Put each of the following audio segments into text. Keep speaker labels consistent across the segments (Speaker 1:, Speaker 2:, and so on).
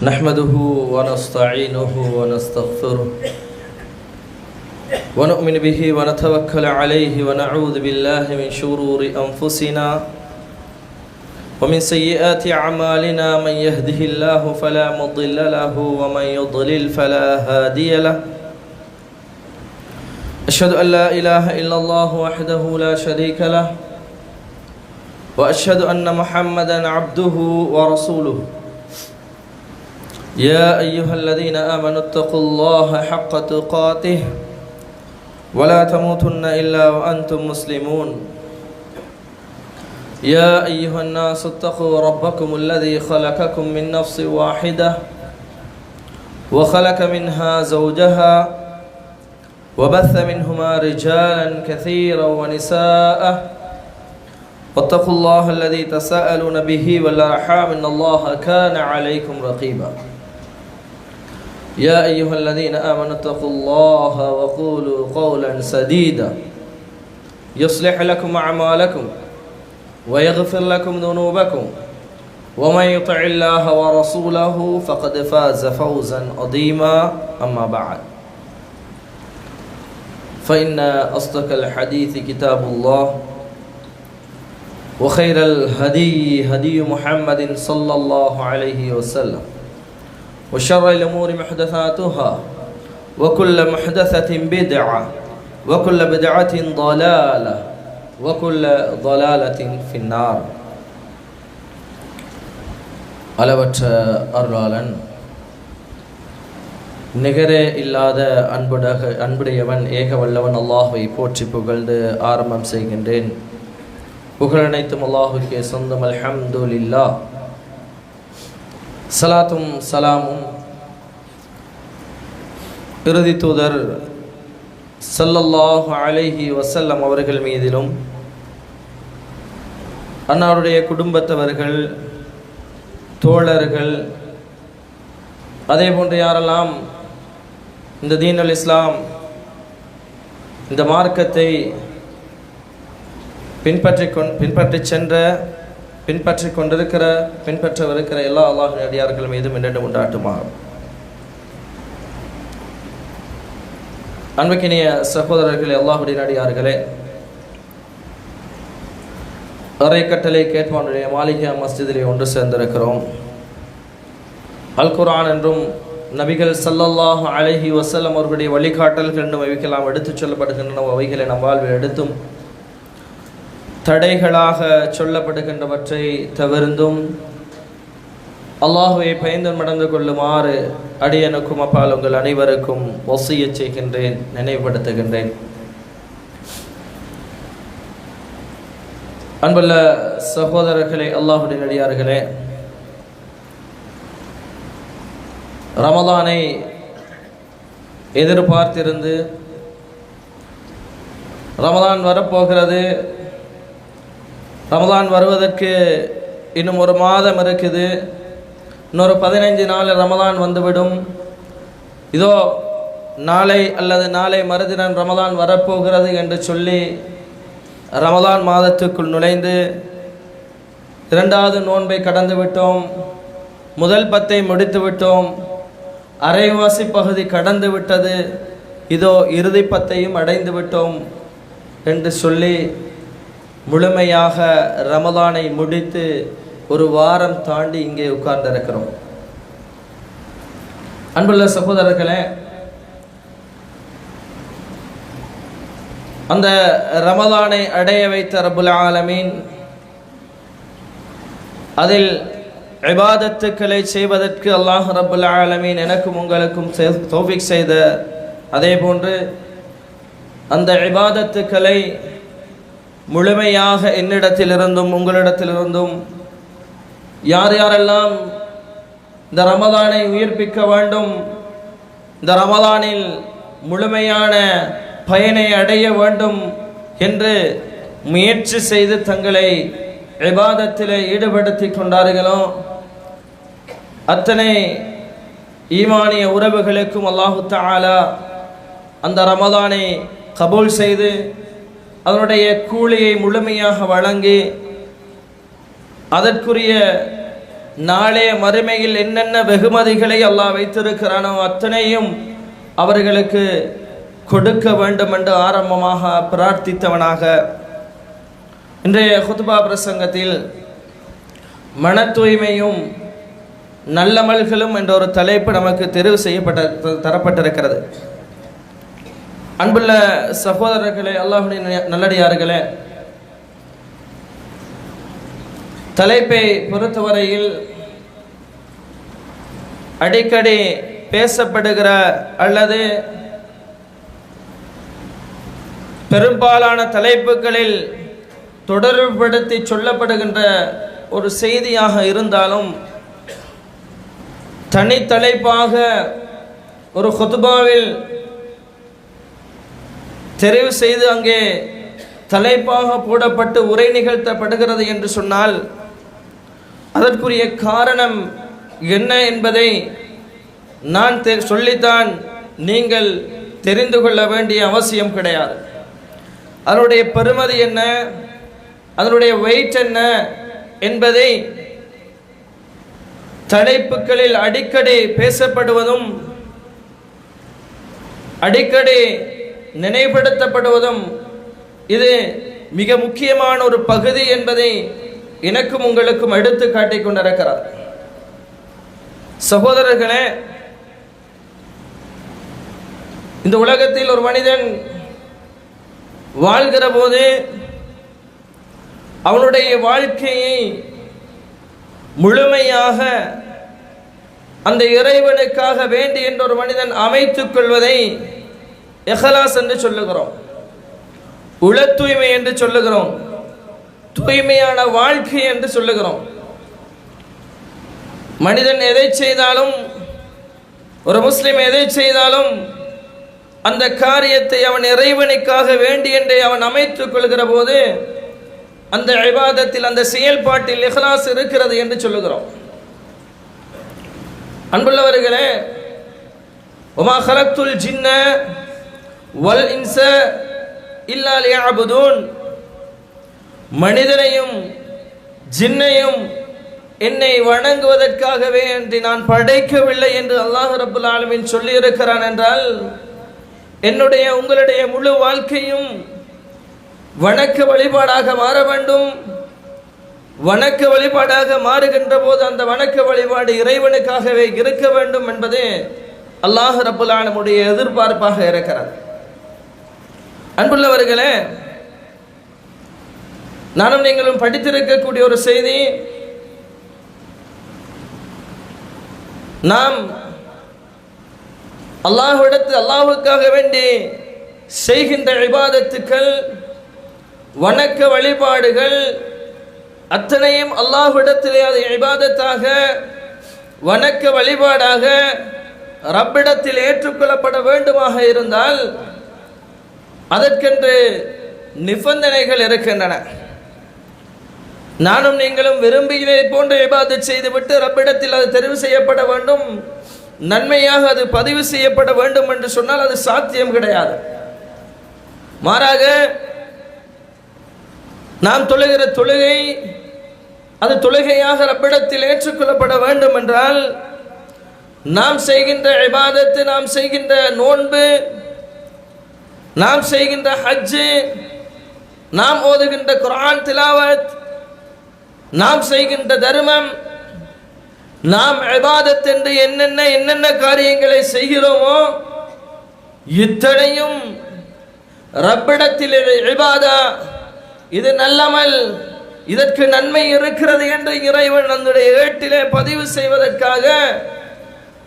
Speaker 1: نحمده ونستعينه ونستغفره ونؤمن به ونتوكل عليه ونعوذ بالله من شرور أنفسنا ومن سيئات أعمالنا. من يهده الله فلا مضل له ومن يضلل فلا هادي له. أشهد أن لا إله إلا الله وحده لا شريك له وأشهد أن محمدا عبده ورسوله. يا أيها الذين آمنوا اتقوا الله حق تقاته ولا تموتن إلا وأنتم مسلمون. يا أيها الناس اتقوا ربكم الذي خلقكم من نفس واحدة وخلق منها زوجها وبث منهما رجالا كثيرا ونساء واتقوا الله الذي تساءلون به والأرحام إن الله كان عليكم رقيبا. يا أيها الذين آمنوا اتقوا الله وقولوا قولا سديدا يصلح لكم أعمالكم ويغفر لكم ذنوبكم ومن يطع الله ورسوله فقد فاز فوزا عظيما. أما بعد فإن أصدق الحديث كتاب الله وخير الهدي هدي محمد صلى الله عليه وسلم وشر الأمور محدثاتها وكل محدثة بدعة وكل بدعة ضلالة وكل ضلالة في النار. அளவற்ற அருளாளன் நிகரே இல்லாத அன்புடையவன் ஏக வல்லவன் அல்லாஹ்வை போற்றி புகழ்ந்து ஆரம்பம் செய்கின்றேன். புகழனைத்தும் அல்லாஹுக்கே சொந்தம். அல்ஹம்துலில்லாஹ். சலாத்தும் சலாமும் இறுதி தூதர் ஸல்லல்லாஹு அலைஹி வஸல்லம் அவர்கள் மீதிலும் அன்னாருடைய குடும்பத்தவர்கள் தோழர்கள் அதே போன்று யாரெல்லாம் இந்த தீனுல் இஸ்லாம் இந்த மார்க்கத்தை பின்பற்றவிருக்கிற எல்லா அல்லாஹ்வின் அடியார்கள் மீதும் என்றென்றும் உண்டாட்டுமாறும். அன்புக்கினிய சகோதரர்களே, அல்லாஹ்வுடைய அடியார்களே, அரைக்கட்டளை கேட்பானுடைய மாளிகை மஸ்ஜிதிலே ஒன்று சேர்ந்திருக்கிறோம். அல் குர்ஆன் என்றும் நபிகள் ஸல்லல்லாஹு அலைஹி வஸல்லம் அவர்களுடைய வழிகாட்டல்கள் என்றும் அவைகளாம் எடுத்துச் சொல்லப்படுகின்றன. அவைகளை நம் வாழ்வில் எடுத்தும் தடைகளாக சொல்லப்படுகின்றவற்றை தவிர்த்தும் அல்லாஹ்வை பயந்து நடந்து கொள்ளுமாறு அடியனுக்கும் அப்பால் உங்கள் அனைவருக்கும் வசியத் செய்கின்றேன், நினைவுபடுத்துகின்றேன். அன்புள்ள சகோதரர்களே, அல்லாஹ்வுடைய அடியார்களே, ரமலானை எதிர்பார்த்திருந்து ரமலான் வரப்போகிறது, ரமலான் வருவதற்கு இன்னும் ஒரு மாதம் இருக்குது, இன்னொரு 15 நாள் ரமலான் வந்துவிடும், இதோ நாளை அல்லது நாளை மறுதினம் ரமலான் வரப்போகிறது என்று சொல்லி ரமலான் மாதத்துக்குள் நுழைந்து 2வது நோன்பை கடந்து விட்டோம், முதல் 10ஐ முடித்து விட்டோம், அரைவாசி பகுதி கடந்து விட்டது, இதோ இறுதி 10ஐயும் அடைந்து விட்டோம் என்று சொல்லி முழுமையாக ரமலானை முடித்து ஒரு வாரம் தாண்டி இங்கே உட்கார்ந்திருக்கிறோம். அன்புள்ள சகோதரர்களே, அந்த ரமலானை அடைய வைத்த ரப்புல் ஆலமீன் அதில் இபாதத்துக்களை செய்வதற்கு அல்லாஹ் ரப்புல் ஆலமீன் எனக்கும் உங்களுக்கும் தௌஃபீக் செய்த அதே போன்று அந்த இபாதத்துக்களை முழுமையாக என்னிடத்திலிருந்தும் உங்களிடத்திலிருந்தும் யார் யாரெல்லாம் இந்த ரமலானை உயிர்ப்பிக்க வேண்டும், இந்த ரமலானில் முழுமையான பயனை அடைய வேண்டும் என்று முயற்சி செய்து தங்களை இபாதத்திலே ஈடுபடுத்தி கொண்டார்களோ அத்தனை ஈமானிய உறவுகளுக்கும் அல்லாஹு தஆலா அந்த ரமலானை கபூல் செய்து அதனுடைய கூலியை முழுமையாக வழங்கி அதற்குரிய நாளே மறுமையில் என்னென்ன வெகுமதிகளை அல்லாஹ் வைத்திருக்கிறானோ அத்தனையும் அவர்களுக்கு கொடுக்க வேண்டும் என்று ஆரம்பமாக பிரார்த்தித்தவனாக இன்றைய குத்பா பிரசங்கத்தில் மன தூய்மையும் நல்லமல்களும் என்ற ஒரு தலைப்பு நமக்கு தெரிவு தரப்பட்டிருக்கிறது. அன்புள்ள சகோதரர்களே, அல்லாஹ்வுடைய நல்லடியார்களே, தலைப்பை பொறுத்தவரையில் அடிக்கடி பேசப்படுகிற அல்லது பெரும்பாலான தலைப்புகளில் தொடர்புபடுத்தி சொல்லப்படுகின்ற ஒரு செய்தியாக இருந்தாலும் தனித்தலைப்பாக ஒரு குத்பாவில் தெரிவு செய்து அங்கே தலைப்பாக போடப்பட்டு உரை நிகழ்த்தப்படுகிறது என்று சொன்னால் அதற்குரிய காரணம் என்ன என்பதை நான் சொல்லித்தான் நீங்கள் தெரிந்து கொள்ள வேண்டிய அவசியம் கிடையாது. அதனுடைய பெறுமதி என்ன, அதனுடைய வெயிட் என்ன என்பதை தலைப்புகளில் அடிக்கடி பேசப்படுவதும் அடிக்கடி நினைவுபடுத்தப்படுவதும் இது மிக முக்கியமான ஒரு பகுதி என்பதை எனக்கும் உங்களுக்கும் எடுத்து காட்டிக் கொண்டிருக்கிறார். சகோதரர்களே, இந்த உலகத்தில் ஒரு மனிதன் வாழ்கிற போது அவனுடைய வாழ்க்கையை முழுமையாக அந்த இறைவனுக்காக வேண்டி என்ற ஒரு மனிதன் அமைத்துக் கொள்வதை இஹ்லாஸ் என்று சொல்லுகிறோம், உள தூய்மை என்று சொல்லுகிறோம், தூய்மையான வாழ்க்கை என்று சொல்லுகிறோம். மனிதன் எதை செய்தாலும், ஒரு முஸ்லிம் எதை செய்தாலும் அந்த காரியத்தை அவன் இறைவனுக்காக வேண்டி என்றே அவன் அமைத்துக் கொள்கிற போது அந்த இபாதத்தில், அந்த செயல்பாட்டில் இஹ்லாஸ் இருக்கிறது என்று சொல்லுகிறோம். அன்புள்ளவர்களே, வமா ஹலக்துல் ஜின்ன வல் இன்ஸ இல்லா லியஅபுதூன், மனிதனையும் ஜின்னையும் என்னை வணங்குவதற்காகவே என்று நான் படைக்கவில்லை என்று அல்லாஹ் ரப்புல் ஆலமீன் சொல்லி இருக்கிறான் என்றால் என்னுடைய உங்களுடைய முழு வாழ்க்கையும் வணக்க வழிபாடாக மாற வேண்டும். வணக்க வழிபாடாக மாறுகின்ற போது அந்த வணக்க வழிபாடு இறைவனுக்காகவே இருக்க வேண்டும் என்பது அல்லாஹ் ரப்புல் ஆலமீனுடைய எதிர்பார்ப்பாக இருக்கிறது. அன்புள்ளவர்களே, நானும் நீங்களும் படித்திருக்கக்கூடிய ஒரு செய்தி, நாம் அல்லாஹ்வுக்காக வேண்டி செய்கின்ற இபாதத்துக்கள், வணக்க வழிபாடுகள் அத்தனையும் அல்லாஹ்விடத்திலே அது இபாதத்தாக, வணக்க வழிபாடாக ரப்பிடத்தில் ஏற்றுக்கொள்ளப்பட வேண்டுமாக இருந்தால் அதற்கென்று நிபந்தனைகள் இருக்கின்றன. நானும் நீங்களும் விரும்பியதை போன்ற இபாதத் செய்துவிட்டு ரப்பிடத்தில் அது தெரிவு செய்யப்பட வேண்டும், நன்மையாக அது பதிவு செய்யப்பட வேண்டும் என்று சொன்னால் அது சாத்தியம் கிடையாது. மாறாக நாம் தொழுகிற தொழுகை அது தொழுகையாக ரப்பிடத்தில் ஏற்றுக்கொள்ளப்பட வேண்டும் என்றால் நாம் செய்கின்ற இபாதத்து, நாம் செய்கின்ற நோன்பு, நாம் செய்கின்ற ஹஜ்ஜு, நாம் ஓதுகின்ற குர்ஆன் திலாவத், நாம் செய்கின்ற தர்மம், நாம் இபாதத் என்று என்னென்ன காரியங்களை செய்கிறோமோ இத்தனையும் ரப்பிடத்தில் இபாதா, இது நல்லமல், இதற்கு நன்மை இருக்கிறது என்று இறைவன் நம்முடைய ஏட்டிலே பதிவு செய்வதற்காக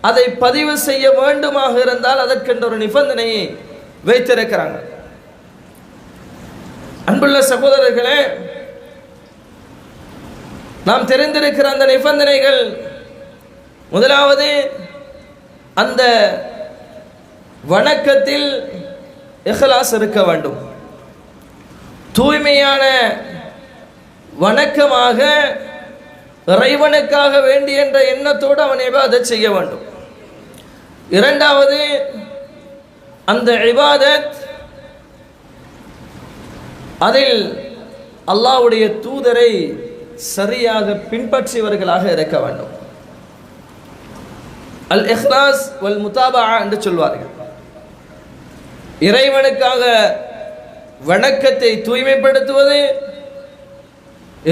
Speaker 1: அதை பதிவு செய்ய வேண்டுமாக இருந்தால் அதற்கென்ற ஒரு நிபந்தனையை வைத்திருக்கிறாங்க. அன்புள்ள சகோதரர்களே, நாம் தெரிந்திருக்கிற அந்த நிபந்தனைகள், முதலாவது அந்த வணக்கத்தில் இஹ்லாஸ் இருக்க வேண்டும். தூய்மையான வணக்கமாக இறைவனுக்காக வேண்டி என்ற எண்ணத்தோடு அவன் இபாதத் செய்ய வேண்டும். இரண்டாவது, அந்த இபாதத் அதில் அல்லாஹ்வுடைய தூதரை சரியாக பின்பற்றியவர்களாக இருக்க வேண்டும். அல் இஹ்லாஸ் வல் முதாபா என்று சொல்வார்கள். இறைவனுக்காக வணக்கத்தை தூய்மைப்படுத்துவது,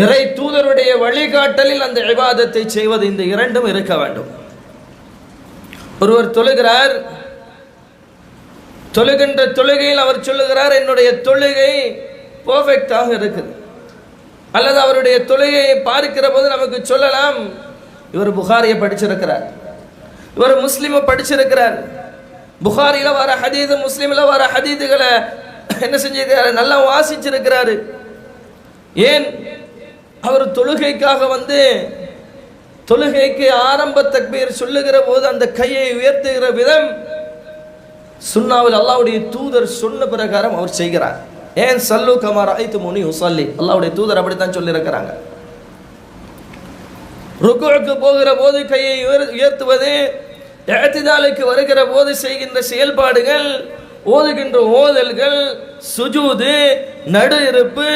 Speaker 1: இறை தூதருடைய வழிகாட்டலில் அந்த இபாதத்தை செய்வது, இந்த இரண்டும் இருக்க வேண்டும். ஒருவர் தொழுகிறார், தொழுகின்ற தொழுகையில் அவர் சொல்லுகிறார், என்னுடைய தொழுகை பெர்ஃபெக்டாக இருக்குது. அல்லது அவருடைய தொழுகையை பார்க்கிற போது நமக்கு சொல்லலாம், இவர் புகாரியை படிச்சிருக்கிறார், இவர் முஸ்லிமை படிச்சிருக்கிறார், புகாரில வர ஹதீது முஸ்லிம்ல வர ஹதீதுகளை என்ன செஞ்சிருக்கிறாரு, நல்லா வாசிச்சிருக்கிறாரு. ஏன் அவர் தொழுகைக்காக தொழுகைக்கு ஆரம்ப தக்பீர் சொல்லுகிற போது அந்த கையை உயர்த்துகிற விதம் சுன்னாவில் அல்லாஹ்வுடைய தூதர் சொன்ன பிரகாரம் அவர் செய்கிறார். ஏன் சல்லு கமா ரஅய்துமுனி உஸல்லி, அல்லாஹ்வுடைய தூதர் அப்படித்தான் சொல்லி இருக்கிறாங்க. ருக்குவுக்கு போகிற போது கையை உயர்த்துவது, இஅ்திதாலுக்கு வருகிற போது செய்கின்ற செயல்பாடுகள், ஓதுகின்ற ஓதல்கள், சுஜூது, நடு இருப்பு,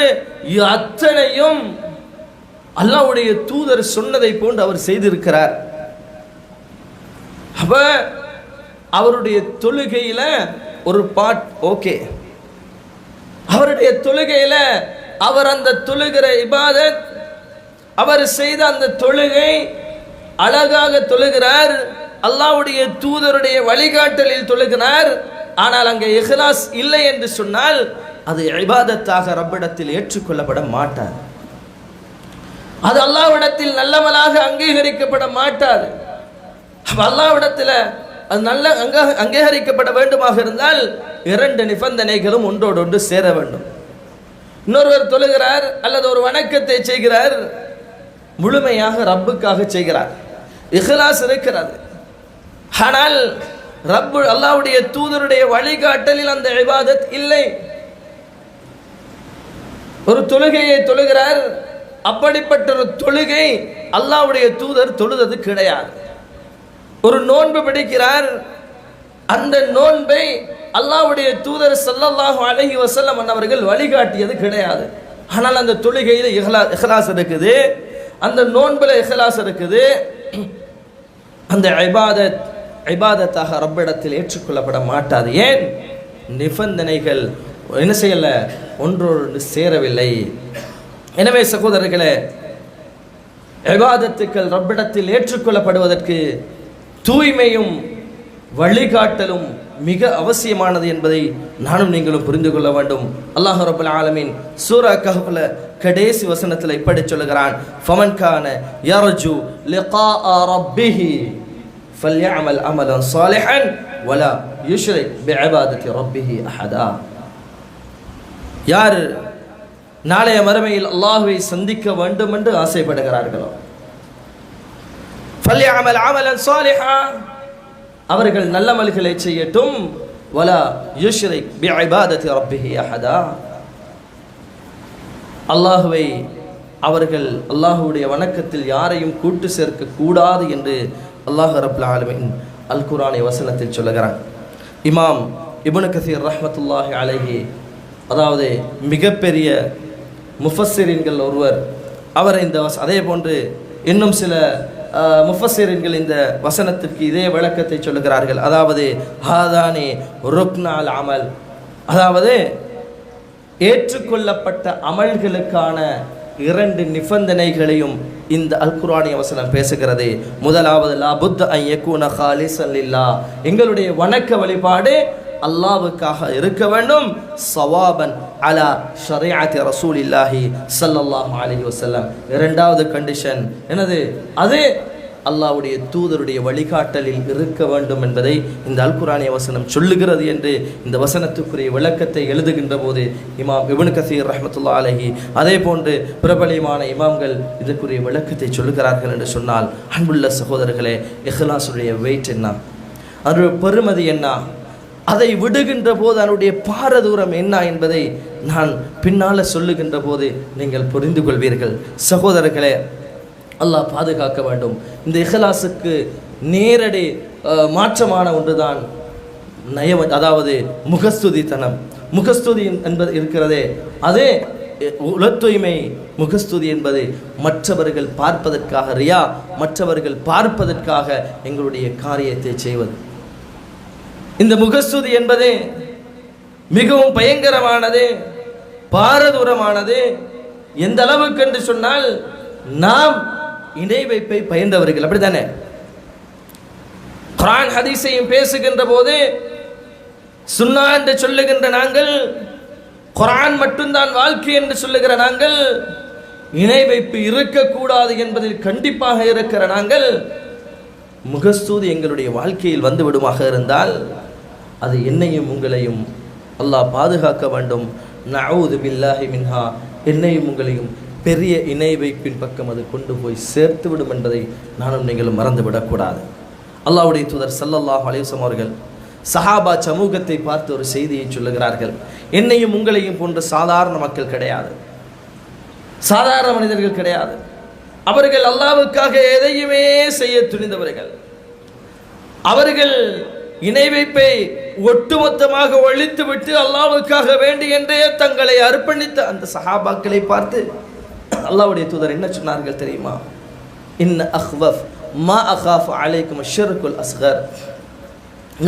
Speaker 1: அத்தனையும் அல்லாஹ்வுடைய தூதர் சொன்னதை போன்று அவர் செய்திருக்கிறார். அப்ப அவருடைய தொழுகையில ஒரு பாட் ஓகே, அவருடைய தொழுகையில அவர் அந்த தொழுகிற இபாதத், அவர் செய்த அந்த தொழுகை அழகாக தொழுகிறார், அல்லாஹ்வுடைய தூதருடைய வழிகாட்டலில் தொழுகிறார். ஆனால் அங்கே இஹ்லாஸ் இல்லை என்று சொன்னால் அது இபாதத்தாக ரப்பிடத்தில் ஏற்றுக்கொள்ளப்பட மாட்டாது, அது அல்லாஹ்விடத்தில் நல்லவனாக அங்கீகரிக்கப்பட மாட்டாது. அல்லாஹ்விடத்தில் அது நல்ல அங்கீகரிக்கப்பட வேண்டுமாக இருந்தால் இரண்டு நிபந்தனைகளும் ஒன்றோடொன்று சேர வேண்டும். இன்னொருவர் தொழுகிறார் அல்லது ஒரு வணக்கத்தை செய்கிறார், முழுமையாக ரப்புக்காக செய்கிறார், இஹ்லாஸ் இருக்கிறது. ஆனால் ரப்பு அல்லாஹ்வுடைய தூதருடைய வழிகாட்டலில் அந்த இபாதத் இல்லை. ஒரு தொழுகையை தொழுகிறார், அப்படிப்பட்ட ஒரு தொழுகை அல்லாஹ்வுடைய தூதர் தொழுதது கிடையாது. ஒரு நோன்பு பிடிக்கிறார், அந்த நோன்பை அல்லாஹ்வுடைய தூதர் ஸல்லல்லாஹு அலைஹி வஸல்லம் அவர்கள் வழிகாட்டியது கிடையாது. ஆனால் அந்த தொழுகையில் இஹ்லாஸ் இருக்குது, அந்த நோன்புல இஹ்லாஸ் இருக்குது. அந்த இபாதத்தாக ரப்பிடத்தில் ஏற்றுக்கொள்ளப்பட மாட்டாது. ஏன்? நிபந்தனைகள் என்ன செய்யல, ஒன்றோடு சேரவில்லை. எனவே சகோதரர்களே, இபாதத்துக்கள் ரப்பிடத்தில் ஏற்றுக்கொள்ளப்படுவதற்கு தூய்மையும் வழிகாட்டலும் மிக அவசியமானது என்பதை நானும் நீங்களும் புரிந்து கொள்ள வேண்டும். அல்லாஹ் ரப்பல் ஆலமீன் சூரா கஹ்ஃப்ல கடைசி வசனத்தில் இப்படி சொல்லுகிறான், ஃபமன் கான யர்ஜு லிகாஅ ரப்பிஹி ஃபல்யஅமல் அமலன் சாலிஹன் வலா யுஷ்ரிக் பிஇபாதத்தி ரப்பிஹி அஹதா. யார் நாளைய மறுமையில் அல்லாஹ்வை சந்திக்க வேண்டும் என்று ஆசைப்படுகிறார்களோ, ஃபல்யஅமல் அமலன் சாலிஹா, அவர்கள் நல்லமல்களை செய்யட்டும், வலா யுஷ்ரிக் பிஇபாதத்தி ரப்பிஹி அஹதா, அல்லாஹ்வை அவர்கள் அல்லாஹ்வுடைய வணக்கத்தில் யாரையும் கூட்டு சேர்க்க கூடாது என்று அல்லாஹ் ரப்பல் ஆலமீன் அல் குர்ஆனிய வசனத்தில் சொல்லுகிறான். இமாம் இப்னு கஸீர் ரஹ்மத்துல்லாஹி அலைஹி, அதாவது மிகப்பெரிய முஃபஸ்ஸிரீன்கள் ஒருவர், அவர் இந்த அதே போன்று இன்னும் சில முஃபஸ்ஸிரீன்கள் இந்த வசனத்திற்கு இதே விளக்கத்தை சொல்லுகிறார்கள். அதாவது ஹாதானி ருக்னால் அமல், அதாவது ஏற்றுக்கொள்ளப்பட்ட அமல்களுக்கான இரண்டு நிபந்தனைகளையும் இந்த அல் குர்ஆனிய வசனம் பேசுகிறது. முதலாவது லா புத்த அன் யகூன காலிஸன் லில்லாஹ், எங்களுடைய வணக்க வழிபாடு அல்லாஹ்வுக்காக இருக்க வேண்டும். ஸவாபன் அலா ஷரீஅத்தி ரசூலில்லாஹி ஸல்லல்லாஹு அலைஹி வஸல்லம், இரண்டாவது கண்டிஷன் என்னது? அது அல்லாஹ்வுடைய தூதருடைய வழிகாட்டலில் இருக்க வேண்டும் என்பதை இந்த அல் குர்ஆனிய வசனம் சொல்லுகிறது என்று இந்த வசனத்துக்குரிய விளக்கத்தை எழுதுகின்ற போது இமாம் இப்னு கஸீர் ரஹ்மத்துல்லாஹி அலைஹி, அதே போன்று பிரபலியமான இமாம்கள் இதற்குரிய விளக்கத்தை சொல்லுகிறார்கள் என்று சொன்னால், அன்புள்ள சகோதரர்களே, இஹ்லாஸுடைய வெயிட் என்ன, அதனுடைய பெருமதி என்ன, அதை விடுகின்ற போது அதனுடைய பாரதூரம் என்ன என்பதை நான் பின்னால் சொல்லுகின்ற போது நீங்கள் புரிந்து கொள்வீர்கள். சகோதரர்களே, அல்லாஹ் பாதுகாக்க வேண்டும். இந்த இஹ்லாஸுக்கு நேரடி மாற்றமான ஒன்றுதான் அதாவது முகஸ்துதித்தனம். முகஸ்துதி என்பது இருக்கிறதே, அது உள தூய்மை முகஸ்துதி என்பது மற்றவர்கள் பார்ப்பதற்காக, ரியா மற்றவர்கள் பார்ப்பதற்காக எங்களுடைய காரியத்தை செய்வது. இந்த முகஸ்துதி என்பது மிகவும் பயங்கரமானது, பாரதூரமானது. எந்த அளவுக்கு என்று சொன்னால், நாம் இணை வைப்பை பயந்தவர்கள், அப்படித்தானே? குர்ஆன் ஹதீஸையும் பேசுகின்ற போது சுன்னா என்று சொல்லுகின்ற நாங்கள், குர்ஆன் மட்டும்தான் வாழ்க்கை என்று சொல்லுகிற நாங்கள், இணை வைப்பு இருக்கக்கூடாது என்பதில் கண்டிப்பாக இருக்கிற நாங்கள், முகஸ்தூதி எங்களுடைய வாழ்க்கையில் வந்து விடுமாக இருந்தால் அது என்னையும் உங்களையும் அல்லாஹ் பாதுகாக்க வேண்டும். நஊது பில்லாஹி மின்ஹா, என்னையும் உங்களையும் பெரிய இணை வைப்பின் பக்கம் அது கொண்டு போய் சேர்த்து விடும் என்பதை நானும் நீங்களும் மறந்துவிடக்கூடாது. அல்லாஹ்வுடைய தூதர் ஸல்லல்லாஹு அலைஹி வஸல்லம் அவர்கள் சஹாபா சமூகத்தை பார்த்து ஒரு செய்தியை சொல்லுகிறார்கள். என்னையும் உங்களையும் போன்ற சாதாரண மக்கள் கிடையாது, சாதாரண மனிதர்கள் கிடையாது. அவர்கள் அல்லாஹ்வுக்காக எதையுமே செய்ய துணிந்தவர்கள். அவர்கள் இணை வைப்பை ஒட்டுமொத்தமாக ஒழித்துவிட்டு அல்லாஹ்வுக்காக வேண்டி என்றே தங்களை அர்ப்பணித்த அந்த சஹாபாக்களை பார்த்து அல்லாஹ்வுடைய தூதர் என்ன சொன்னார்கள் தெரியுமா? இன்ன அஹ்வஃப் மா அகாஃப் அலைக்கும் அஷ்ஷிர்குல் அஸ்கர்.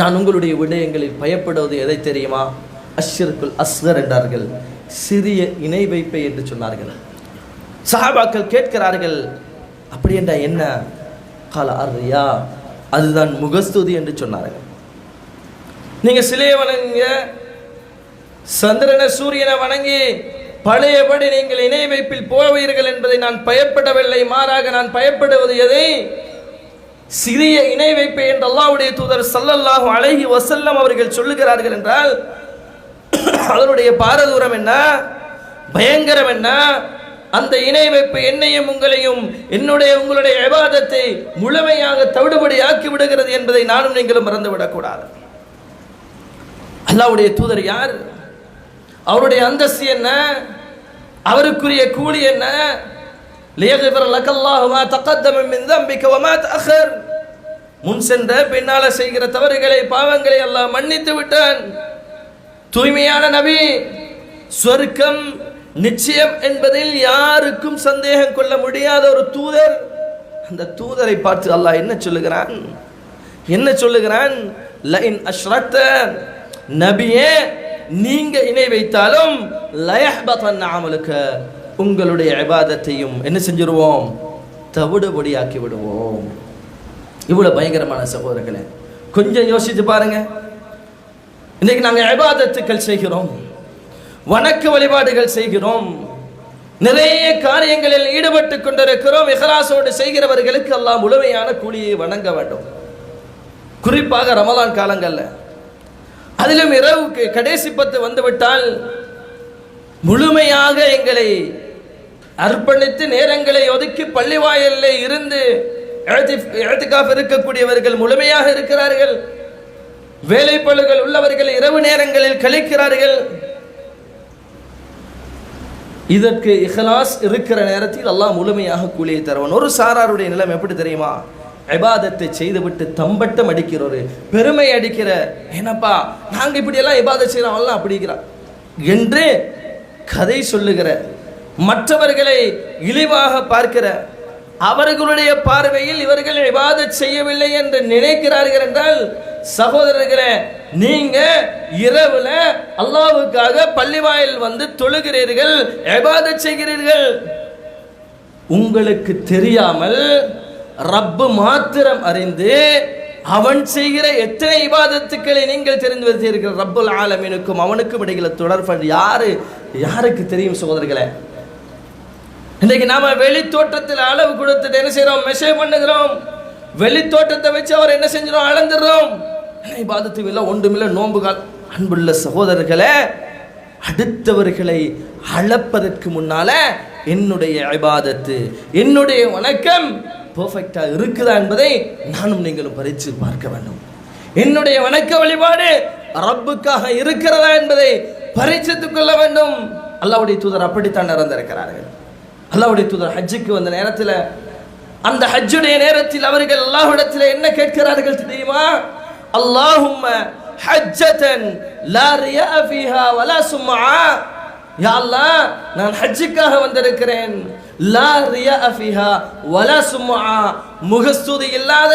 Speaker 1: நான் உங்களுடைய விடயங்களில் பயப்படுவது எதை தெரியுமா? அஷ்ஷிர்குல் அஸ்கர் என்றார்கள், சிறிய இணை வைப்பை என்று சொன்னார்கள். சஹாபாக்கள் கேட்கிறார்கள், அப்படி என்றா என்ன? கால அர்ரியா, அதுதான் முகஸ்துதி என்று சொன்னார்கள். நீங்க சிலையை வணங்குங்க, சந்திரனை சூரியனை வணங்கி பழையபடி நீங்கள் இணை வைப்பில் போவீர்கள் என்பதை நான் பயப்படவில்லை. மாறாக நான் பயப்படுவது எதை? சிறிய இணை வைப்பை என்று அல்லாஹ்வுடைய தூதர் ஸல்லல்லாஹு அலைஹி வஸல்லம் அவர்கள் சொல்லுகிறார்கள் என்றால் அதனுடைய பாரதூரம் என்ன, பயங்கரம் என்ன? அந்த இணை வைப்பு என்னையும் உங்களையும், உங்களுடைய இபாதத்தை முழுமையாக தவிடுபடி ஆக்கி விடுகிறது என்பதை நானும் நீங்களும் மறந்துவிடக்கூடாது. அல்லாஹ்வுடைய தூதர் யார்? அவருடைய அந்தஸ்து என்ன? அவருக்குரிய கூலி என்ன? லியக்ஃபிர லக்கல்லாஹு மா தகத்தம மின் தம்பிக வ மா தஅخر. முன் சென்ற பின்னால செய்கிற தவறுகளை, பாவங்களை அல்லாஹ் மன்னித்து விட்டான். தூய்மையான நபி, சொர்க்கம் நிச்சயம் என்பதில் யாருக்கும் சந்தேகம் கொள்ள முடியாத ஒரு தூதர். அந்த தூதரை பார்த்து அல்லாஹ் என்ன சொல்லுகிறான்? என்ன சொல்லுகிறான்? லஇன் அஷ்ரக்த, நபியே நீங்க இணை வைத்தாலும் லயஹ்பதன் அமலுக, உங்களுடைய இபாதத்தையும் என்ன செஞ்சிருவோம்? தவிடுபடியாக்கி விடுவோம். இவ்வளவு பயங்கரமான சகோதரர்களே, கொஞ்சம் யோசிச்சு பாருங்க. இன்னைக்கு நாங்கள் இபாதத்துக்கள் செய்கிறோம், வணக்க வழிபாடுகள் செய்கிறோம், நிறைய காரியங்களில் ஈடுபட்டு கொண்டிருக்கிறோம். இஹ்லாஸோடு செய்கிறவர்களுக்கு அல்லாஹ் முழுமையான கூலியை வணங்க வேண்டும். குறிப்பாக ரமலான் காலங்கள்ல, அதிலும் இரவுக்கு கடைசி 10 வந்துவிட்டால் முழுமையாக எங்களை அர்ப்பணித்து நேரங்களை ஒதுக்கி பள்ளி வாயிலில் இருந்து இஅ்திகாஃப் இருக்கக்கூடியவர்கள் முழுமையாக இருக்கிறார்கள். வேலைப்பளுகள் உள்ளவர்கள் இரவு நேரங்களில் கழிக்கிறார்கள். இதற்கு இஹ்லாஸ் இருக்கிற நேரத்தில் அல்லாஹ் முழுமையாக கூலியை தருவான். ஒரு சாராருடைய நிலைமை எப்படி தெரியுமா? இபாதத்தை செய்துவிட்டு தம்பட்டம் அடிக்கிற, ஒரு பெருமை அடிக்கிற, என்னப்பா நாங்கள் இப்படியெல்லாம் இபாதத் செய்கிறோம் எல்லாம் அப்படிங்கிறா என்று கதை சொல்லுகிற, மற்றவர்களை இழிவாக பார்க்கிற, அவர்களுடைய பார்வையில் இவர்கள் இபாதத் செய்யவில்லை என்று நினைக்கிறார்கள் என்றால், சகோதரர்களே, நீங்க இரவுல அல்லாஹ்வுக்காக பள்ளிவாயில் வந்து தொழுகிறீர்கள், இபாதத் செய்கிறீர்கள். உங்களுக்கு தெரியாமல் ரப்பு மாத்திரம் அறிந்து அவன் செய்கிற எத்தனை இபாதத்துக்களை நீங்கள் தெரிந்து வைத்திருக்கிற ரப்புல் ஆலமீனுக்கும் அவனுக்கும் இடையில தொடர்பு யாருக்கு தெரியும் சகோதரர்களே? இன்றைக்கு நாம வெளி தோற்றத்தில் அளவு கொடுத்துட்டு என்ன செய்யறோம்? மெசேஜ் பண்ணுகிறோம். வெளி தோற்றத்தை வச்சு அவர் என்ன செஞ்சிடும்? அளந்துடுறோம். இபாதத்தும் இல்லை, ஒன்றுமில்லை, நோன்புகால். அன்புள்ள சகோதரர்களே, அடுத்தவர்களை அளப்பதற்கு முன்னால என்னுடைய இபாதத்து, என்னுடைய வணக்கம் பெர்ஃபெக்டா இருக்குதா என்பதை நானும் நீங்களும் பரீட்சை பார்க்க வேண்டும். என்னுடைய வணக்க வழிபாடு ரப்புக்காக இருக்கிறதா என்பதை பரீட்சித்துக் கொள்ள வேண்டும். அல்லாஹ்வுடைய தூதர் அப்படித்தான் நடந்திருக்கிறார்கள். அல்லாஹ்வுடைய தூதர் ஹஜ்ஜுக்கு வந்த நேரத்தில், அந்த ஹஜ்ஜுடைய நேரத்தில் அவர்கள் அல்லாஹ்விடத்தில் என்ன கேட்கிறார்கள் தெரியுமா? அல்லாஹும்ம ஹஜ்ஜதன் லா ரியா ஃபீஹா வலா சும்ஆ. யா அல்லாஹ் நான் ஹஜ்ஜுக்காக வந்திருக்கிறேன், லா ரியா ஃபீஹா வலா சும்ஆ, முகஸ்துதி இல்லாத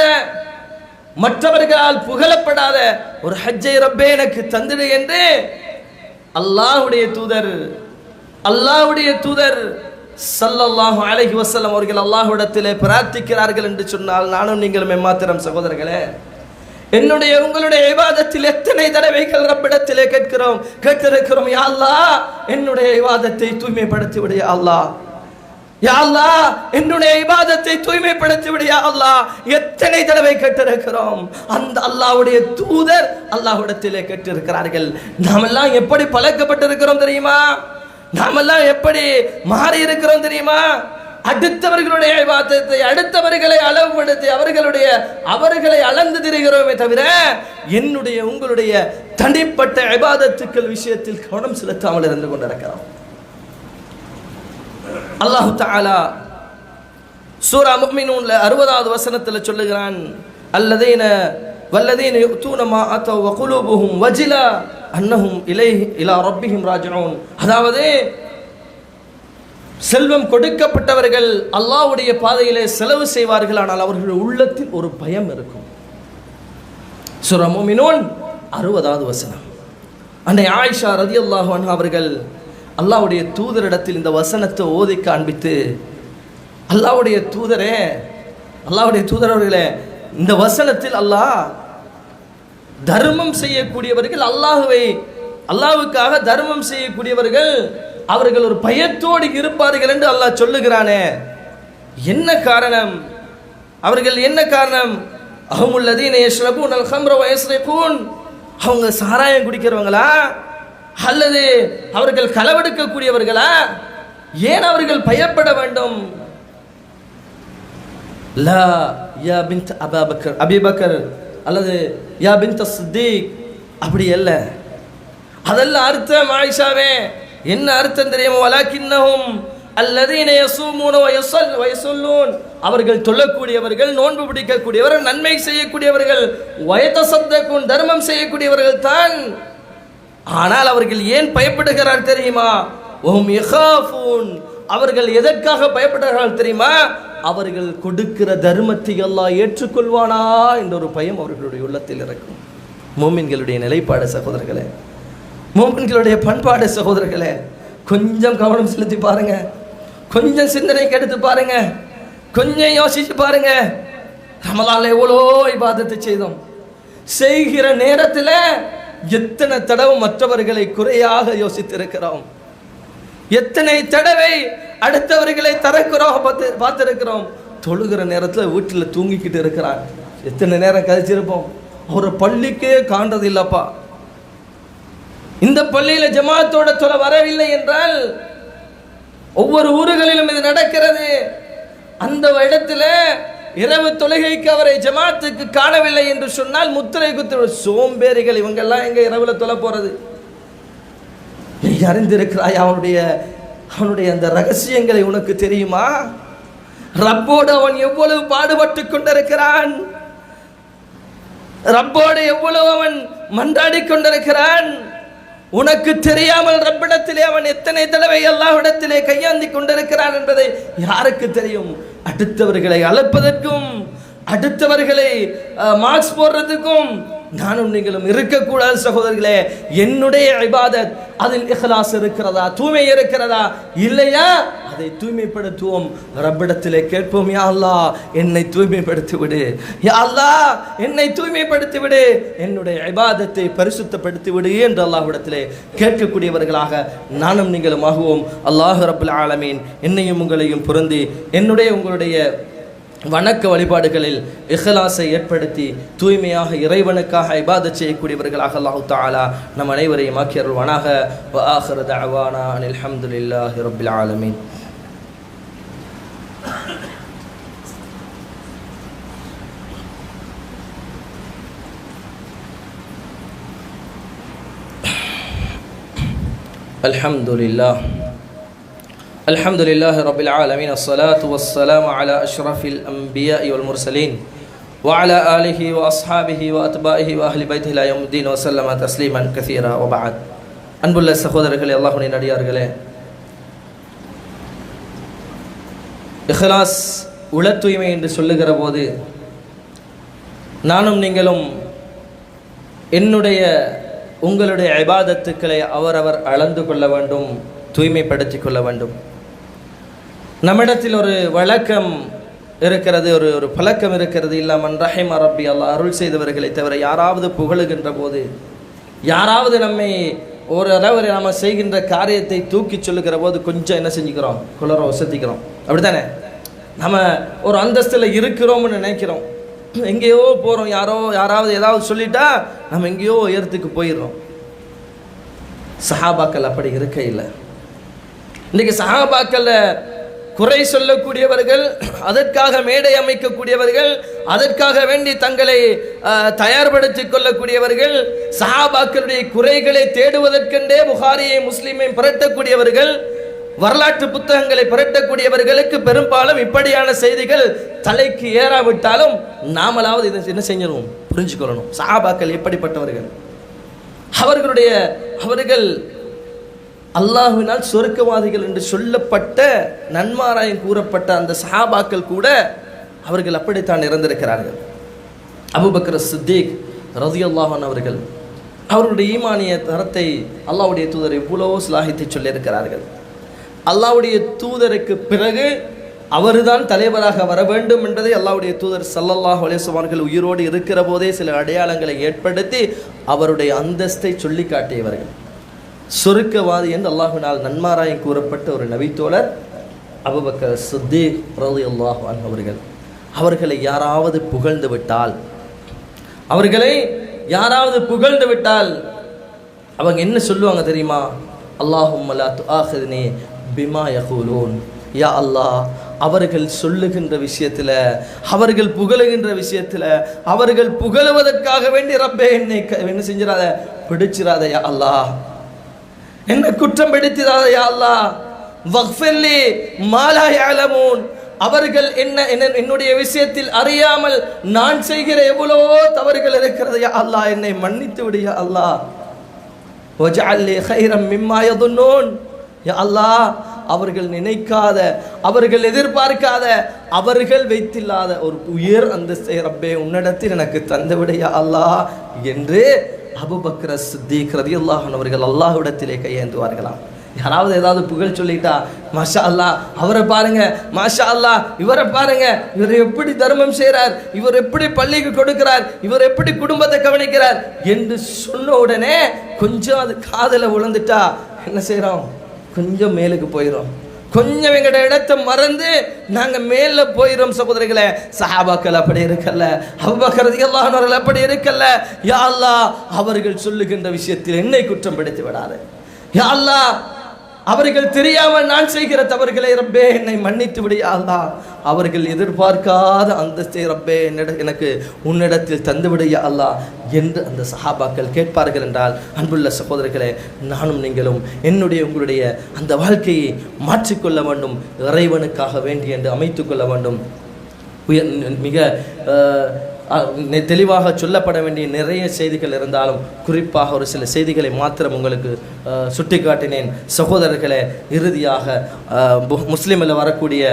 Speaker 1: மற்றவர்களால் புகழப்படாத ஒரு ஹஜ்ஜை ரப்பே எனக்கு தந்திடு என்று அல்லாஹ்வுடைய தூதர் ஸல்லல்லாஹு அலைஹி வஸல்லம் அவர்கள் அல்லாஹ்விடத்திலே பிரார்த்திக்கிறார்கள் என்று சொன்னால் நானும் நீங்களும் எம்மாத்திரம் சகோதரர்களே. என்னுடைய உங்களுடைய இபாதத்தில் எத்தனை தடவைகள் ரப்பிடத்திலே கேட்டிருக்கிறோம், யா அல்லாஹ் என்னுடைய இபாதத்தை தூய்மைப்படுத்தி விடு யா அல்லாஹ், யா அல்லாஹ் என்னுடைய இபாதத்தை தூய்மைப்படுத்தி விடு யா அல்லாஹ். எத்தனை தடவை கேட்டிருக்கிறோம். அந்த அல்லாஹ்வுடைய தூதர் அல்லாஹ்விடத்திலே கேட்டிருக்கிறார்கள். நாமெல்லாம் எப்படி பழக்கப்பட்டிருக்கிறோம் தெரியுமா? நாமெல்லாம் எப்படி மாறி இருக்கிறோம் தெரியுமா? அடுத்தவர்களுடைய இபாதத்தை, அடுத்தவர்களை அளவுபடுத்தி அவர்களை அளந்து திரிகிறோமே தவிர என்னுடைய உங்களுடைய தனிப்பட்ட இபாதத்துக்கள் விஷயத்தில் கவனம் செலுத்தாமல் இருந்து கொண்டிருக்கிறோம். அல்லாஹ் தஆலா சூரா முஃமினூன்ல 60வது வசனத்தில் சொல்லுகிறான், வல்லதீன யுத்தூன மா அத்தவ் வ குலூபுஹும் வஜிலா அன்னஹும் இலா ரப்பிஹிம் ராஜிஊன். அதாவது செல்வம் கொடுக்கப்பட்டவர்கள் அல்லாஹ்வுடைய பாதையிலே செலவு செய்வார்கள், ஆனால் அவர்கள் உள்ளத்தில் ஒரு பயம் இருக்கும். சூரா முஃமினூன் 60வது வசனம். அன்னை ஆயிஷா ரலியல்லாஹு அன்ஹா அவர்கள் அல்லாஹ்வுடைய தூதரிடத்தில் இந்த வசனத்தை ஓதி காண்பித்து, அல்லாஹ்வுடைய தூதரவர்களே, இந்த வசனத்தில் அல்லாஹ் தர்மம் செய்யக்கூடியவர்கள், அல்லாஹ்வுக்காக தர்மம் செய்யக்கூடியவர்கள் அவர்கள் ஒரு பயத்தோடு இருப்பார்கள் என்று அல்லாஹ் சொல்லுகிறானே, என்ன காரணம்? அவர்கள் என்ன காரணம்? அஹமுல்லதீன யஷ்ரபூனல் ஹம்ர வ யஸ்ரிகூன், அவங்க சாராயம் குடிக்கிறவங்களா அல்லது அவர்கள் களவெடுக்கக்கூடியவர்களா? ஏன் அவர்கள் பயப்பட வேண்டும்? லா யா பின்த் அபூபக்கர் அல்லது யா பின்த் சித்தீக், அப்படி அல்ல. அதெல்லாம் அர்த்தம் ஆயிஷாவே. என்ன அர்த்தம் தெரியுமா? வலாக்கின்னஹும் அல்லதீன யஸூமூன வ யஸல்லூன், அவர்கள் தொழக்கூடியவர்கள், நோன்பு பிடிக்கக்கூடியவர்கள், நன்மை செய்யக்கூடியவர்கள், வயதஸத்தகூன் தர்மம் செய்யக்கூடியவர்கள் தான். ஆனால் அவர்கள் ஏன் பயப்படுகிறார்கள் தெரியுமா? வஹும் யகாஃபூன், அவர்கள் எதற்காக பயப்படுகிறார்கள் தெரியுமா? அவர்கள் கொடுக்கிற தர்மத்தை அல்லாஹ் ஏற்றுக்கொள்வானா என்ற ஒரு பயம் அவர்களுடைய உள்ளத்தில் இருக்கும். மோமின்களுடைய நிலைப்பாடு சகோதரர்களே, மோமின்களுடைய பண்பாடு சகோதரர்களே, கொஞ்சம் கவனம் செலுத்தி பாருங்க, கொஞ்சம் சிந்தனைக்கு எடுத்து பாருங்க, கொஞ்சம் யோசிச்சு பாருங்க. ரமலான்ல எவ்வளோ இபாதத்தை செய்தோம். செய்கிற நேரத்தில் எத்தனை தடவை மற்றவர்களை குறையாக யோசித்திருக்கிறோம், எத்தனை தடவை அடுத்தவர்களை தரக்குறோம் பார்த்திருக்கிறோம். தொழுகிற நேரத்தில் வீட்டில் தூங்கிக்கிட்டு இருக்கிறான், எத்தனை நேரம் கழிச்சிருப்போம். ஒரு பள்ளிக்கே காண்றது இல்லப்பா, இந்த பள்ளியில் ஜமாத்தோட தொலை வரவில்லை என்றால் ஒவ்வொரு ஊர்களிலும் இது நடக்கிறது. அந்த இடத்துல இரவு தொழுகைக்கு அவரை ஜமாத்துக்கு காணவில்லை என்று சொன்னால் முத்திரை குத்து சோம்பேறிகள் இவங்கெல்லாம் எங்க இரவுல தொலை போறது? நீ அறிந்திருக்கிறாய் அவனுடைய அந்த ரகசியங்களை உனக்கு தெரியுமா? ரப்போடு அவன் எவ்வளவு பாடுபட்டு கொண்டிருக்கிறான், ரப்போடு எவ்வளவு அவன் மன்றாடி கொண்டிருக்கிறான். உனக்கு தெரியாமல் ரப்பிடத்திலே அவன் எத்தனை தடவை அல்லாஹ்விடத்திலே கையாந்தி கொண்டிருக்கிறான் என்பதை யாருக்கு தெரியும்? அடுத்தவர்களை அழைப்பதற்கும், அடுத்தவர்களை மார்க்ஸ் போடுறதுக்கும் நானும் நீங்களும் இருக்கக்கூடாது சகோதரர்களே. என்னுடைய இபாதத் அதில் இஹ்லாஸ் இருக்கிறதா, தூய்மை இருக்கிறதா இல்லையா? அதை தூய்மைப்படுத்துவோம், ரப்பிடத்திலே கேட்போம், யா அல்லாஹ் என்னை தூய்மைப்படுத்தி விடு, யா அல்லாஹ் என்னை தூய்மைப்படுத்தி விடு, என்னுடைய இபாதத்தை பரிசுத்தப்படுத்தி விடு என்று அல்லாஹ்விடத்திலே கேட்கக்கூடியவர்களாக நானும் நீங்களும் ஆகுவோம். அல்லாஹ் ரப்புல் ஆலமீன் என்னையும் உங்களையும் பொருந்தி என்னுடைய உங்களுடைய வணக்க வழிபாடுகளில் இஹ்லாஸை ஏற்படுத்தி தூய்மையாக இறைவனுக்காக இபாதத் செய்யக்கூடியவர்களாக அல்லாஹ் தஆலா நம் அனைவரையும் ஆக்கி அருள்வானாக. வ ஆகிரு தஅவானா அனில் ஹம்துலில்லாஹி ரப்பில் ஆலமீன். அல்ஹம்துலில்லாஹ் الحمد لله رب العالمين، الصلاة والسلام على أشرف الأنبياء والمرسلين وعلى آله وأصحابه وأتباعه وأهل بيته إلى يوم الدين وسلم تسليما كثيرا. وبعد அன்புள்ள சகோதரர்களே, அல்லாஹ்வுடைய நடிகார்களே, இஹ்லாஸ் உள தூய்மை என்று சொல்லுகிற போது நானும் நீங்களும் என்னுடைய உங்களுடைய இபாதத்துக்களை அவரவர் அளந்து கொள்ள வேண்டும், தூய்மைப்படுத்திக் கொள்ள வேண்டும். நம்மிடத்தில் ஒரு வழக்கம் இருக்கிறது, ஒரு பழக்கம் இருக்கிறது. இல்லாமன் ரஹிம் ரப்பி, அல்லாஹ் அருள் செய்தவர்களை தவிர யாராவது புகழுகின்ற போது, யாராவது நம்மை ஒரு அளவு நம்ம செய்கின்ற காரியத்தை தூக்கி சொல்லுகிற போது கொஞ்சம் என்ன செஞ்சுக்கிறோம், குளர வசதிக்கிறோம். அப்படி தானே? நம்ம ஒரு அந்தஸ்தில் இருக்கிறோம்னு நினைக்கிறோம். எங்கேயோ போகிறோம், யாராவது ஏதாவது சொல்லிட்டா நம்ம எங்கேயோ உயரத்துக்கு போயிடுறோம். சஹாபாக்கள் அப்படி இருக்க இல்லை. இன்றைக்கி சஹாபாக்கள் குறை சொல்லக்கூடியவர்கள், அதற்காக மேடை அமைக்கக்கூடியவர்கள், அதற்காக வேண்டி தங்களை தயார்படுத்திக் கொள்ளக்கூடியவர்கள், சஹாபாக்களுடைய குறைகளை தேடுவதற்கென்றே புகாரியை முஸ்லிமை புரட்டக்கூடியவர்கள், வரலாற்று புத்தகங்களை புரட்டக்கூடியவர்களுக்கு பெரும்பாலும் இப்படியான செய்திகள் தலைக்கு ஏறாவிட்டாலும் நாமளாவது இதை என்ன செஞ்சணும், புரிஞ்சுக்கொள்ளணும். சஹாபாக்கள் எப்படிப்பட்டவர்கள்? அவர்கள் அல்லாஹ்வினால் சொர்க்கவாதிகள் என்று சொல்லப்பட்ட நன்மாராயம் கூறப்பட்ட அந்த சஹாபாக்கள் கூட அவர்கள் அப்படித்தான் இறந்திருக்கிறார்கள். அபூபக்கர் சித்திக் ரலியல்லாஹு அன்ஹு அவர்கள் அவருடைய ஈமானிய தரத்தை அல்லாஹ்வுடைய தூதர் இவ்வளவோ சிலாகித்து சொல்லியிருக்கிறார்கள். அல்லாஹ்வுடைய தூதருக்கு பிறகு அவர்தான் தலைவராக வர வேண்டும் என்பதை அல்லாஹ்வுடைய தூதர் ஸல்லல்லாஹு அலைஹி வஸல்லம் அவர்கள் உயிரோடு இருக்கிற போதே சில அடையாளங்களை ஏற்படுத்தி அவருடைய அந்தஸ்தை சொல்லி காட்டியவர்கள். சொர்க்கவாதி என்று அல்லாஹ்வினால் நன்மாராயம் கூறப்பட்ட ஒரு நபித்தோழர் அபூபக்கர் சித்திக் ரலியல்லாஹு அன்ஹு அவர்கள். அவர்களை யாராவது புகழ்ந்து விட்டால் அவங்க என்ன சொல்லுவாங்க தெரியுமா? அல்லாஹும்ம லா துஆഖித்னி பிமா யகூலூன். யா அல்லாஹ், அவர்கள் சொல்லுகின்ற விஷயத்தில், அவர்கள் புகழுகின்ற விஷயத்தில், அவர்கள் புகழுவதற்காக வேண்டி ரப்பே என்னை என்ன செஞ்சிடாத, பிடிச்சிடாத யா அல்லாஹ், என்ன குற்றம் பிடித்திராத யா அல்லாஹ். வக்ஃபிர்லி மா லா யஅலமூன். அவர்கள் என்னுடைய விஷயத்தில் அறியாமல் நான் செய்கிற எவ்வளவோ தவறுகள் இருக்கிறது யா அல்லாஹ், என்னை மன்னித்து விடு யா அல்லாஹ். வஜஅல் லி கைரம் மிம்மா யதுன்னூன். யா அல்லாஹ், அவர்கள் நினைக்காத, அவர்கள் எதிர்பார்க்காத, அவர்கள் வைத்தில்லாத ஒரு உயர் அந்தஸ்தை ரப்பே உன்னிடத்தில் எனக்கு தந்துவிடு யா அல்லாஹ் என்று அபூபக்கர் சித்திக் ரலியல்லாஹு அன்ஹு அவர்கள் அல்லாஹ்விடத்திலே கையேந்துவார்களாம். யாராவது ஏதாவது புகழ் சொல்லிட்டா, மாஷா அல்லாஹ் அவரை பாருங்க, மாஷா அல்லாஹ் இவரை பாருங்க, இவர் எப்படி தர்மம் செய்கிறார், இவர் எப்படி பள்ளிக்கு கொடுக்கிறார், இவர் எப்படி குடும்பத்தை கவனிக்கிறார் என்று சொன்ன உடனே கொஞ்சம் அது காதில் விழுந்துட்டா என்ன செய்கிறோம், கொஞ்சம் மேலுக்கு போயிடும், கொஞ்சம் எங்கட இடத்தை மறந்து நாங்கள் மேலே போயிடும். சகோதரிகளே, சஹாபாக்கள் அப்படி இருக்கல்ல, அபூபக்கர் ரலியல்லாஹு அன்ஹு அவர்கள் அப்படி இருக்கல்ல. யா அல்லாஹ், அவர்கள் சொல்லுகின்ற விஷயத்தில் என்னை குற்றம் பிடித்து விடாது யா அல்லாஹ். அவர்கள் தெரியாமல் நான் செய்கிற தவறுகளை ரப்பே என்னை மன்னித்து விடு யா அல்லாஹ். அவர்கள் எதிர்பார்க்காத அந்தஸ்தை ரப்பே எனக்கு உன்னிடத்தில் தந்துவிடு யா அல்லாஹ் என்று அந்த சஹாபாக்கள் கேட்பார்கள் என்றால், அன்புள்ள சகோதரர்களே, நானும் நீங்களும் உங்களுடைய அந்த வாழ்க்கையை மாற்றிக்கொள்ள வேண்டும், இறைவனுக்காக வேண்டி என்று அமைத்து கொள்ள வேண்டும். மிக தெளிவாக சொல்லப்பட வேண்டிய நிறைய செய்திகள் இருந்தாலும் குறிப்பாக ஒரு சில செய்திகளை மாத்திரம் உங்களுக்கு சுட்டிக்காட்டினேன். சகோதரர்களே, இறுதியாக முஸ்லிமில் வரக்கூடிய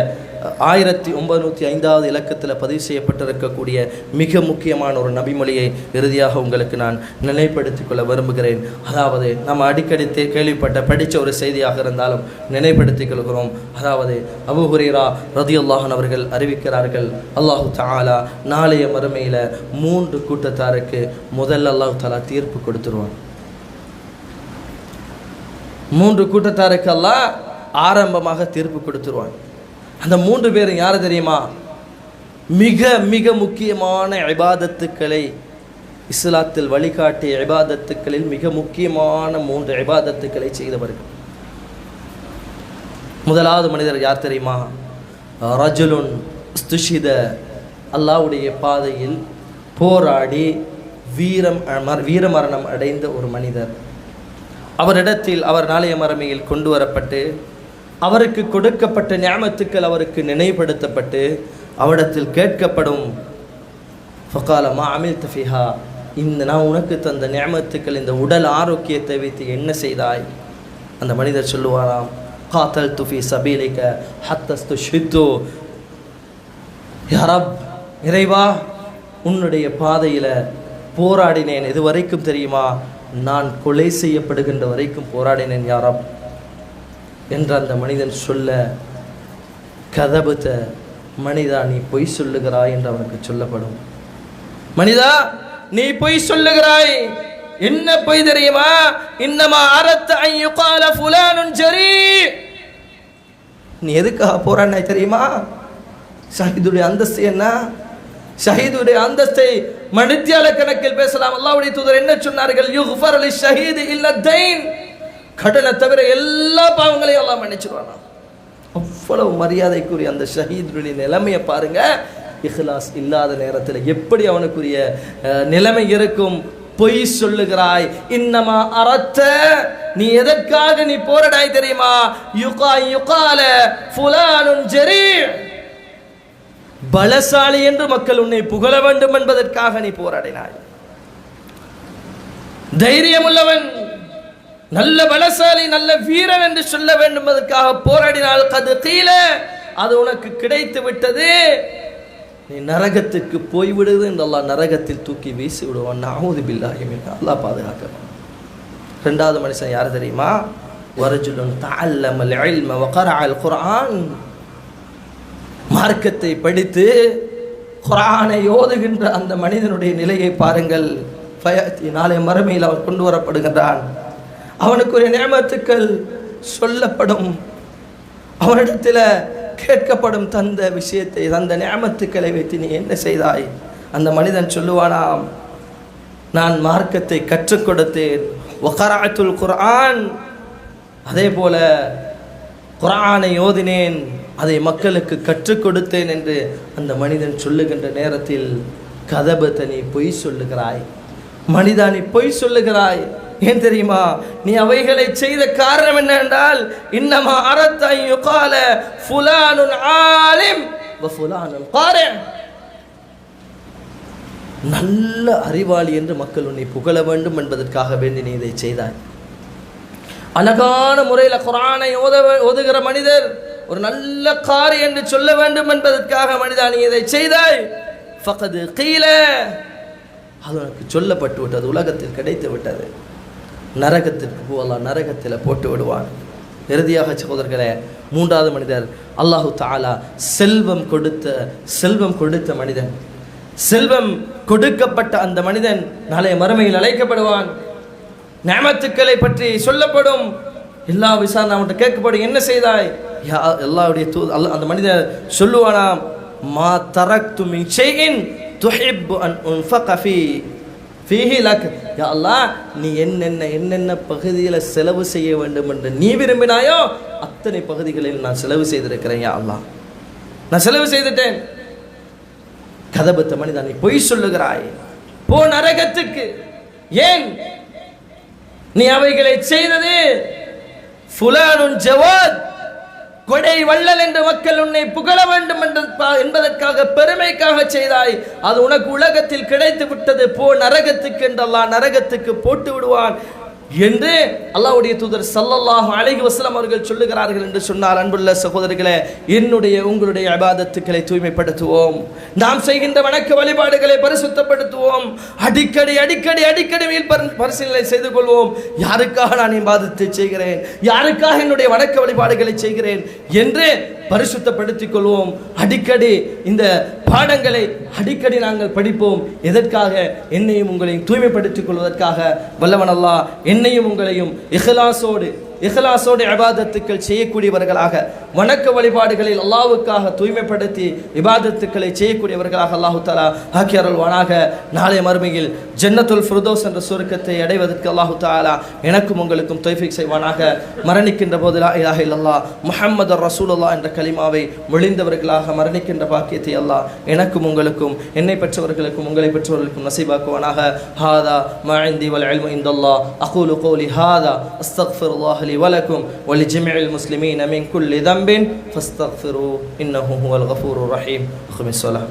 Speaker 1: 1905 இலக்கத்தில் பதிவு செய்யப்பட்டிருக்கக்கூடிய மிக முக்கியமான ஒரு நபிமொழியை இறுதியாக உங்களுக்கு நான் நினைப்படுத்திக் கொள்ள விரும்புகிறேன். அதாவது நம்ம அடிக்கடி படித்த ஒரு செய்தியாக இருந்தாலும் நினைப்படுத்திக் கொள்கிறோம். அதாவது அபூ ஹுரைரா ரலியல்லாஹு அன்ஹு அவர்கள் அறிவிக்கிறார்கள், அல்லாஹு தஆலா நாளைய மறுமையில் 3 கூட்டத்தாருக்கு முதல்ல அல்லாஹு தஆலா தீர்ப்பு கொடுத்துருவான். 3 கூட்டத்தாருக்கு அல்லாஹ் ஆரம்பமாக தீர்ப்பு கொடுத்துருவான். அந்த 3 பேரும் யார் தெரியுமா? மிக மிக முக்கியமான இபாதத்துக்களை, இஸ்லாத்தில் வழிகாட்டிய இபாதத்துக்களில் மிக முக்கியமான 3 இபாதத்துக்களை செய்தவர்கள். முதலாவது மனிதர் யார் தெரியுமா? ரஜுலுன் ஸ்துஷித, அல்லாஹ்வுடைய பாதையில் போராடி வீரமரணம் அடைந்த ஒரு மனிதர். அவரிடத்தில் அவர் நாளைய மறுமையில் கொண்டு வரப்பட்டு அவருக்கு கொடுக்கப்பட்ட நிஅமத்துக்கள் அவருக்கு நினைவுபடுத்தப்பட்டு அவரிடத்தில் கேட்கப்படும், ஃபகால மா அமில்த ஃபிஹா, நான் உனக்கு தந்த நியமத்துக்கள் இந்த உடல் ஆரோக்கியத்தை வைத்து என்ன செய்தாய்? அந்த மனிதர் சொல்லுவாராம், காத்தல் துஃபி சபீலிக ஹத்தஸ்து ஷித்து. யா ரப், இறைவா, உன்னுடைய பாதையில் போராடினேன். இது வரைக்கும் தெரியுமா? நான் கொலை செய்யப்படுகின்ற வரைக்கும் போராடினேன் யா ரப் என்று அந்த மனிதன் சொல்ல, கதபுத்த, மனிதா நீ பொய் சொல்லுகிறாய் என்று அவனுக்கு சொல்லப்படும். மனிதா நீ பொய் சொல்லுகிறாய். என்ன பொய் தெரியுமா? இன்னமா அரத்த அன் யுகால ஃபுலானுன் ஜரீ. நீ எதுக்காக போராடினாய் தெரியுமா? ஷஹீதுடைய அந்தஸ்து என்ன? ஷஹீதுடைய அந்தஸ்தை மணித்தியால கணக்கில் பேசலாம். அல்லாஹ்வுடைய தூதர் என்ன சொன்னார்கள்? யுக்ஃபர் லிஷஹீது இல்ல தைன். கடனை தவிர எல்லா பாவங்களையும் அல்லாஹ் மன்னிச்சிடுவானா. அவ்வளவு மரியாதைக்குரிய அந்த ஷஹீதுடைய நிலைமையை பாருங்க. இஹ்லாஸ் இல்லாத நேரத்தில் எப்படி அவனுக்குரிய நிலைமை இருக்கும்? பொய் சொல்லுகிறாய். இன்னமா அரத்த, நீ எதற்காக நீ போராடாய் தெரியுமா? யுகால ஃபுலானுன் ஜரீ. பலசாலி என்று மக்கள் உன்னை புகழ வேண்டும் என்பதற்காக நீ போராடினாய். தைரியம் உள்ளவன், நல்ல பலசாலி, நல்ல வீரன் என்று சொல்ல வேண்டும் என்பதற்காக போராடினால் கது கீழ அது உனக்கு கிடைத்து விட்டது. நீ நரகத்துக்கு போய்விடுது என்று அல்லாஹ் நரகத்தில் தூக்கி வீசி விடுவான். நஊது பில்லாஹி மின், அல்லாஹ் பாதுகாக்கணும். இரண்டாவது மனுஷன் யார் தெரியுமா? வரஜுலுன் தஅல்லமல் இல்ம வ கரஅல் குர்ஆன். மார்க்கத்தை படித்து குர்ஆனை ஓதுகின்ற அந்த மனிதனுடைய நிலையை பாருங்கள். ஃபயத்தி, நாளை மறுமையில் அவன் கொண்டு வரப்படுகின்றான். அவனுக்குரிய நியமத்துக்கள் சொல்லப்படும். அவனிடத்தில் கேட்கப்படும், தந்த விஷயத்தை, தந்த நியமத்துக்களை வைத்து நீ என்ன செய்தாய்? அந்த மனிதன் சொல்லுவானாம், நான் மார்க்கத்தை கற்றுக் கொடுத்தேன். வகரஅத்துல் குர்ஆன், அதே போல குர்ஆனை ஓதினேன், அதை மக்களுக்கு கற்றுக் கொடுத்தேன் என்று அந்த மனிதன் சொல்லுகின்ற நேரத்தில், கதபத, நீ பொய் சொல்லுகிறாய். மனிதா நீ பொய் சொல்லுகிறாய். ஏன் தெரியுமா? நீ அவைகளை செய்த காரணம் என்ன என்றால், இன்னமா அரத்த அன் யுகால ஃபுலானுன் ஆலிம் வ ஃபுலானுன் காரி. நல்ல அறிவாளி என்று மக்கள் உன்னை புகழ வேண்டும் என்பதற்காக வேண்டி நீ இதை செய்தாய். அழகான முறையில் குர்ஆனை ஓதுகிற மனிதர் ஒரு நல்ல காரி என்று சொல்ல வேண்டும் என்பதற்காக மனிதா நீ இதை செய்தாய். ஃபகத் கீல, அது உனக்கு சொல்லப்பட்டு விட்டது, உலகத்தில் கிடைத்து விட்டது. நரகத்திற்கு போகலாம், நரகத்தில் போட்டு விடுவான். இறுதியாக சகோதரர்களே, மூன்றாவது மனிதர் அல்லாஹு தஆலா செல்வம் கொடுத்த மனிதன். செல்வம் கொடுக்கப்பட்ட அந்த மனிதன் நாளைய மறுமையில் அழைக்கப்படுவான். நியமத்துக்களை பற்றி சொல்லப்படும். எல்லா விசாரணை அவன்கிட்ட கேட்கப்படும், என்ன செய்தாய்? எல்லாருடைய அந்த மனிதன் சொல்லுவானாம், மா தரக்து மின் ஷைஇன் துஹிப்பு அன் உன்ஃபக ஃபீஹி லக். யா அல்லாஹ், நீ என்னென்ன பகுதியில் செலவு செய்ய வேண்டும் என்று நீ விரும்பினாயோ அத்தனை பகுதிகளில் நான் செலவு செய்திருக்கிறேன். யா அல்லாஹ், நான் செலவு செய்துட்டேன். கதபத்த மனிதா, நீ பொய் சொல்லுகிறாய், போ நரகத்துக்கு. ஏன்? நீ அவைகளை செய்தது ஃபுலானுன் ஜவாத், கொடை வள்ளல் என்று மக்கள் உன்னை புகழ வேண்டும் என்பதற்காக, பெருமைக்காக செய்தாய். அது உனக்கு உலகத்தில் கிடைத்து விட்டது, போ நரகத்துக்கு என்று அல்லாஹ் நரகத்துக்கு போட்டு விடுவான் என்று அல்லாஹ்வுடைய தூதர் ஸல்லல்லாஹு அலைஹி வஸல்லம் அவர்கள் சொல்லுகிறார்கள் என்று சொன்னார். அன்புள்ள சகோதரர்களே, என்னுடைய உங்களுடைய இபாதத்துக்களை தூய்மைப்படுத்துவோம். நாம் செய்கின்ற வணக்க வழிபாடுகளை பரிசுத்தப்படுத்துவோம். அடிக்கடி பரிசீலனை செய்து கொள்வோம். யாருக்காக நான் இபாதத்தை செய்கிறேன், யாருக்காக என்னுடைய வணக்க வழிபாடுகளை செய்கிறேன் என்று பரிசுத்தப்படுத்திக் கொள்வோம். அடிக்கடி இந்த பாடங்களை அடிக்கடி நாங்கள் படிப்போம். எதற்காக? என்னையும் உங்களையும் தூய்மைப்படுத்திக் கொள்வதற்காக. வல்லவன் அல்லாஹ் என்னையும் உங்களையும் இஹ்லாஸோடு இபாதத்துக்கள் செய்யக்கூடியவர்களாக, வணக்க வழிபாடுகளில் அல்லாஹ்வுக்காக தூய்மைப்படுத்தி இபாதத்துக்களை செய்யக்கூடியவர்களாக அல்லாஹு தஆலா ஆக்கி அருள்வானாக. நாளை மறுமையில் ஜன்னத்துல் ஃபிர்தௌஸ் என்ற சுருக்கத்தை அடைவதற்கு அல்லாஹு தஆலா எனக்கும் உங்களுக்கும் தௌஃபீக் செய்வானாக. மரணிக்கின்ற போது லா இலாஹ இல்லல்லாஹ் முஹம்மதுர் ரசூலுல்லாஹ் என்ற கலிமாவை மொழிந்தவர்களாக மரணிக்கின்ற பாக்கியத்தை அல்லாஹ் எனக்கும் உங்களுக்கும், என்னை பெற்றவர்களுக்கும் உங்களை பெற்றவர்களுக்கும் நசீபாக்குவானாக. ஹாதா மா இன்தி வல் இல்மு இன்தல்லாஹ். அகூலு கௌலி ஹாதா அஸ்தக்ஃபிருல்லாஹ் لي ولكم ولجميع المسلمين من كل ذنب فاستغفروه إنه هو الغفور الرحيم. أقم الصلاة.